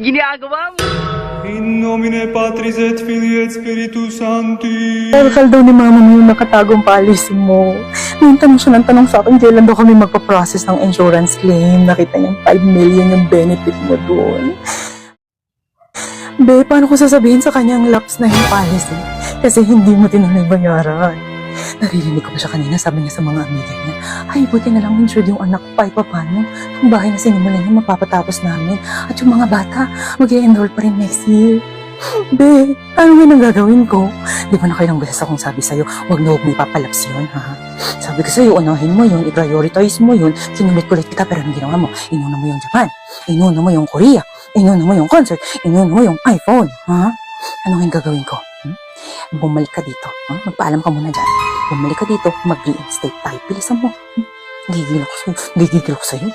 ginagawa mo? In nomine Patris et Filii et Spiritus Sancti. Kalkal daw ni mama mo yung nakatagong policy mo. Ngayon tanong siya ng tanong sa akin, kailan daw kami magpa-process ng insurance claim. Nakita niyang 5 million yung benefit mo doon. Be, paano ko sasabihin sa kanyang lapse na yung policy? Kasi hindi mo tinuloy bayaran. Naririnig ko pa siya kanina, sabi niya sa mga amiga niya, ay, buti na lang insured yung anak ko kahit pa paano. Yung bahay na sinimulan niya, mapapatapos namin. At yung mga bata, mag-i-enroll pa rin next year. Be, ano nga nang gagawin ko? Di ba na kailang beses akong sabi sa'yo, huwag na huwag may papalaps yun, ha? Sabi ko sa'yo, unahin mo yun, i-prioritize mo yun, kinulit-kulit kita, pero anong ginawa mo? Inuna mo yung Japan, inuna mo yung Korea, inuna mo yung concert, inuna mo yung iPhone, ha? Anong yung gagawin ko? Bumalik ka dito, ha? Magpaalam ka muna dyan. Bumalik ka dito, mag-reinstate tayo. Bilisan mo. Gigil ako sa'yo.